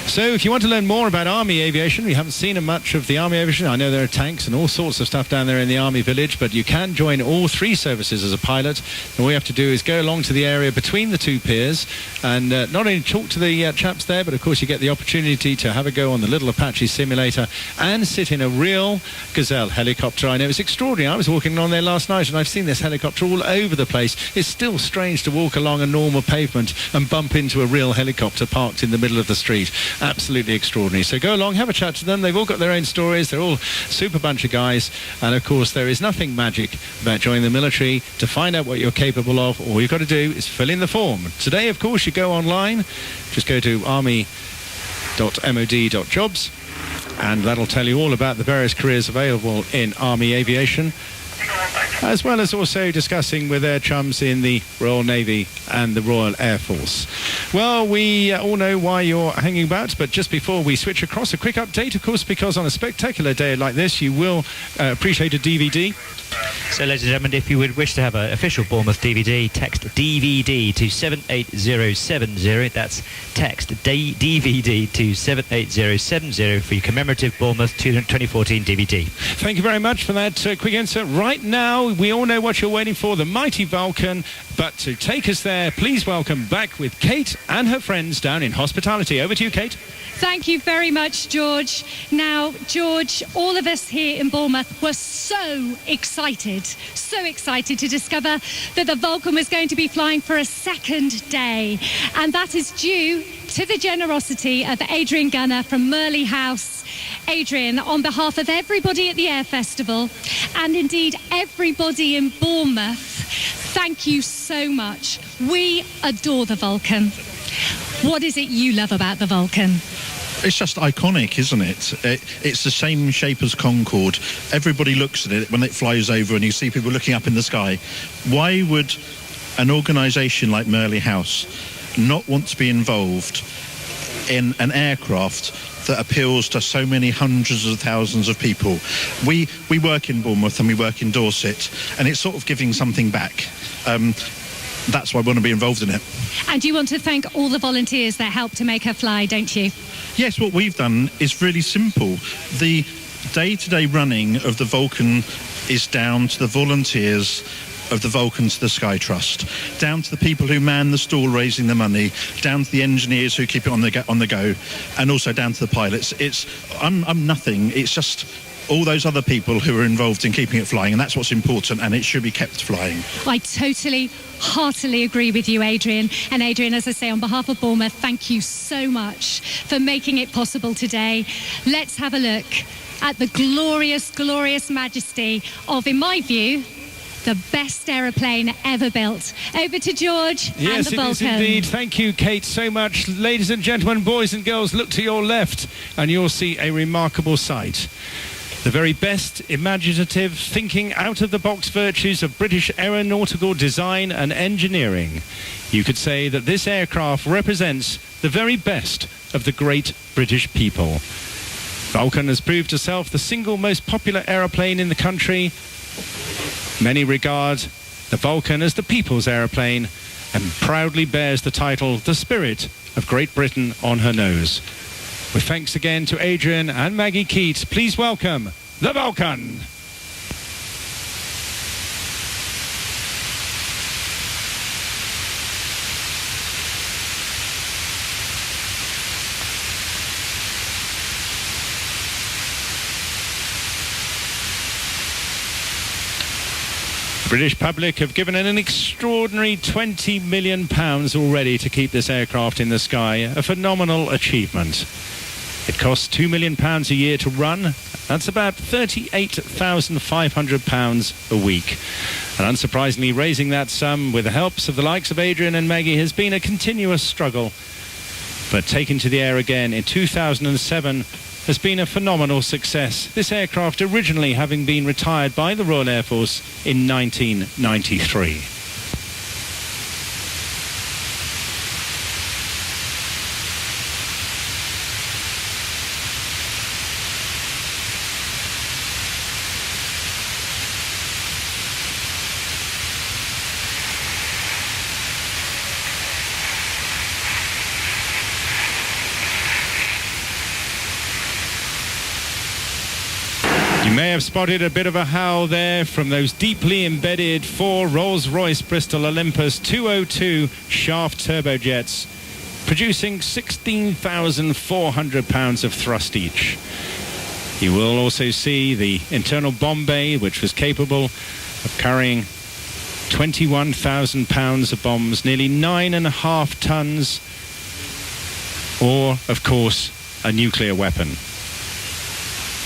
So if you want to learn more about Army aviation, we haven't seen much of the Army aviation. I know there are tanks and all sorts of stuff down there in the Army village, but you can join all three services as a pilot. And all you have to do is go along to the area between the two piers and not only talk to the chaps there, but of course you get the opportunity to have a go on the little Apache simulator and sit in a real Gazelle helicopter. I know it's extraordinary. I was walking along there last night and I've seen this helicopter all over the place. It's still strange to walk along a normal pavement and bump into a real helicopter parked in the middle of the street. Absolutely extraordinary. So go along, have a chat to them. They've all got their own stories. They're all super bunch of guys. And of course, there is nothing magic about joining the military. To find out what you're capable of, all you've got to do is fill in the form. Today, of course, you go online. Just go to army.mod.jobs and that'll tell you all about the various careers available in Army aviation, as well as also discussing with their chums in the Royal Navy and the Royal Air Force. Well, we all know why you're hanging about, but just before we switch across, a quick update, of course, because on a spectacular day like this, you will appreciate a DVD. So, ladies and gentlemen, if you would wish to have an official Bournemouth DVD, text DVD to 78070. That's text DVD to 78070 for your commemorative Bournemouth 2014 DVD. Thank you very much for that quick answer. Right now, we all know what you're waiting for, the mighty Vulcan. But to take us there, please welcome back with Kate and her friends down in hospitality. Over to you, Kate. Thank you very much, George. Now, George, all of us here in Bournemouth were so excited to discover that the Vulcan was going to be flying for a second day. And that is due to the generosity of Adrian Gunner from Merley House. Adrian, on behalf of everybody at the Air Festival and indeed everybody in Bournemouth, thank you so much. We adore the Vulcan. What is it you love about the Vulcan? It's just iconic, isn't it? It's the same shape as Concorde. Everybody looks at it when it flies over and you see people looking up in the sky. Why would an organisation like Merley House not want to be involved in an aircraft that appeals to so many hundreds of thousands of people? We work in Bournemouth and we work in Dorset, and it's sort of giving something back. That's why I want to be involved in it. And you want to thank all the volunteers that helped to make her fly, don't you? Yes, what we've done is really simple. The day-to-day running of the Vulcan is down to the volunteers of the Vulcan to the Sky Trust, down to the people who man the stall raising the money, down to the engineers who keep it on the go, and also down to the pilots. I'm nothing. It's just all those other people who are involved in keeping it flying, and that's what's important, and it should be kept flying. I totally, heartily agree with you, Adrian. And Adrian, as I say, on behalf of Bournemouth, thank you so much for making it possible today. Let's have a look at the glorious, glorious majesty of, in my view, the best aeroplane ever built. Over to George and the Vulcan. Yes, it is indeed. Thank you, Kate, so much. Ladies and gentlemen, boys and girls, look to your left and you'll see a remarkable sight. The very best imaginative thinking out-of-the-box virtues of British aeronautical design and engineering. You could say that this aircraft represents the very best of the great British people. Vulcan has proved herself the single most popular aeroplane in the country. Many regard the Vulcan as the people's aeroplane and proudly bears the title, The Spirit of Great Britain, on her nose. With thanks again to Adrian and Maggie Keat, please welcome the Vulcan. The British public have given an extraordinary £20 million already to keep this aircraft in the sky, a phenomenal achievement. It costs £2 million a year to run. That's about £38,500 a week. And unsurprisingly, raising that sum with the helps of the likes of Adrian and Maggie has been a continuous struggle. But taken to the air again in 2007 has been a phenomenal success. This aircraft originally having been retired by the Royal Air Force in 1993. You may have spotted a bit of a howl there from those deeply embedded 4 Rolls-Royce Bristol Olympus 202 shaft turbojets, producing 16,400 pounds of thrust each. You will also see the internal bomb bay, which was capable of carrying 21,000 pounds of bombs, nearly 9.5 tons, or, of course, a nuclear weapon.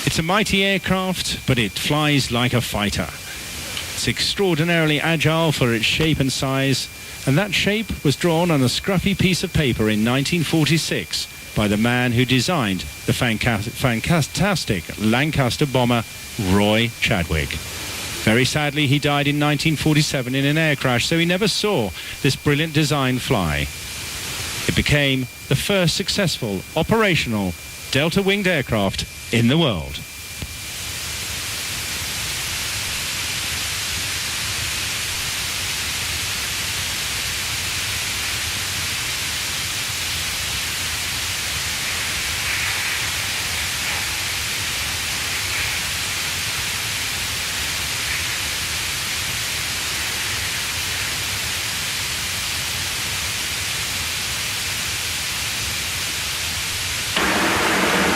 It's a mighty aircraft, but it flies like a fighter. It's extraordinarily agile for its shape and size, and that shape was drawn on a scruffy piece of paper in 1946 by the man who designed the fantastic Lancaster bomber, Roy Chadwick. Very sadly, he died in 1947 in an air crash, so he never saw this brilliant design fly. It became the first successful operational delta-winged aircraft in the world.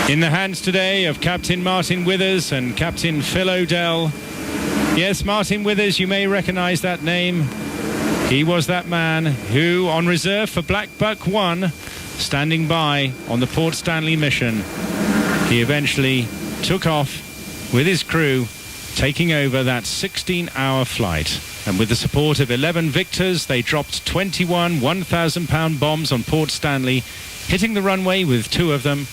In the hands today of Captain Martin Withers and Captain Phil O'Dell. Yes, Martin Withers, you may recognise that name. He was that man who, on reserve for Black Buck 1, standing by on the Port Stanley mission, he eventually took off with his crew, taking over that 16-hour flight. And with the support of 11 Victors, they dropped 21 1,000-pound bombs on Port Stanley, hitting the runway with 2 of them,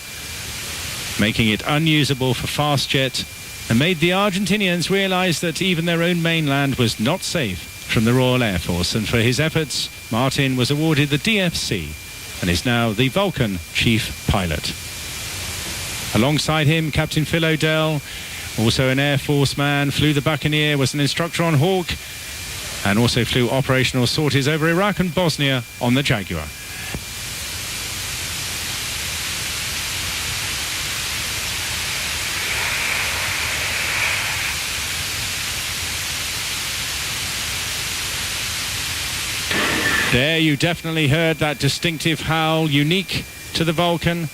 making it unusable for fast jet, and made the Argentinians realise that even their own mainland was not safe from the Royal Air Force. And for his efforts, Martin was awarded the DFC and is now the Vulcan chief pilot. Alongside him, Captain Phil O'Dell, also an Air Force man, flew the Buccaneer, was an instructor on Hawk, and also flew operational sorties over Iraq and Bosnia on the Jaguar. There you definitely heard that distinctive howl, unique to the Vulcan.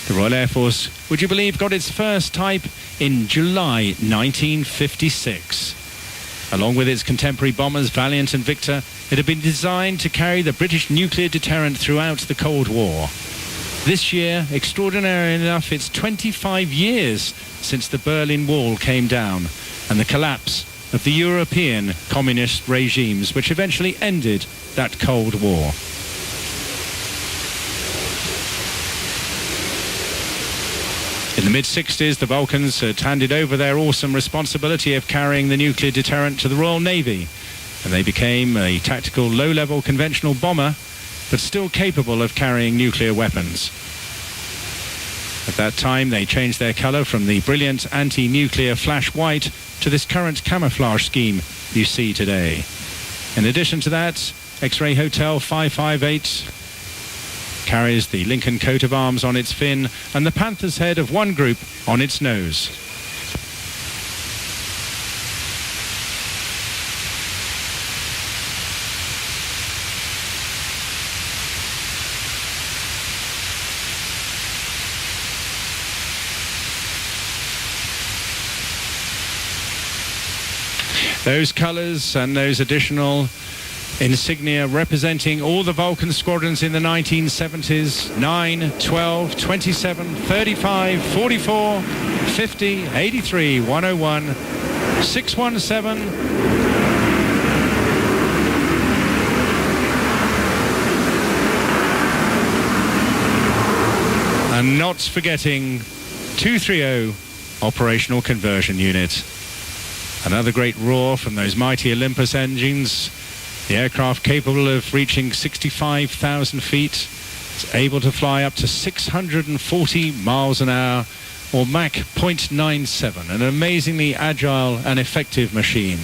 The Royal Air Force, would you believe, got its first type in July 1956. Along with its contemporary bombers, Valiant and Victor, it had been designed to carry the British nuclear deterrent throughout the Cold War. This year, extraordinary enough, it's 25 years since the Berlin Wall came down and the collapse of the European communist regimes, which eventually ended that Cold War. In the mid-60s, the Vulcans had handed over their awesome responsibility of carrying the nuclear deterrent to the Royal Navy, and they became a tactical low-level conventional bomber, but still capable of carrying nuclear weapons. At that time, they changed their colour from the brilliant anti-nuclear flash white to this current camouflage scheme you see today. In addition to that, X-Ray Hotel 558 carries the Lincoln coat of arms on its fin and the Panther's head of one group on its nose. Those colours and those additional insignia representing all the Vulcan squadrons in the 1970s, 9, 12, 27, 35, 44, 50, 83, 101, 617, and not forgetting 230 operational conversion unit. Another great roar from those mighty Olympus engines. The aircraft capable of reaching 65,000 feet. It's able to fly up to 640 miles an hour, or Mach 0.97, an amazingly agile and effective machine.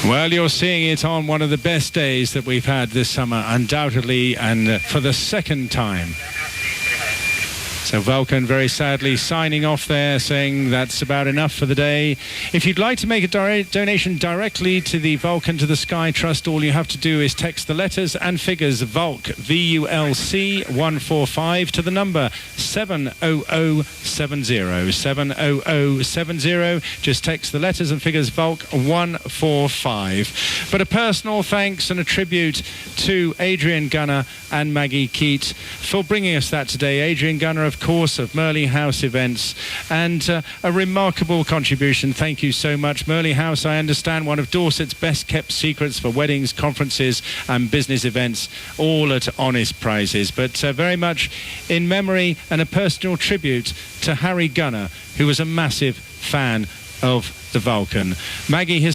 Well, you're seeing it on one of the best days that we've had this summer, undoubtedly, and for the second time. So Vulcan very sadly signing off there, saying that's about enough for the day. If you'd like to make a donation directly to the Vulcan to the Sky Trust, all you have to do is text the letters and figures VULC, VULC 145 to the number 70070. 70070. Just text the letters and figures VULC 145. But a personal thanks and a tribute to Adrian Gunner and Maggie Keat for bringing us that today. Adrian Gunner, of course, of Merley House Events, and a remarkable contribution. Thank you so much. Merley House, I understand, one of Dorset's best kept secrets for weddings, conferences and business events, all at honest prices. But very much in memory and a personal tribute to Harry Gunner, who was a massive fan of the Vulcan. Maggie has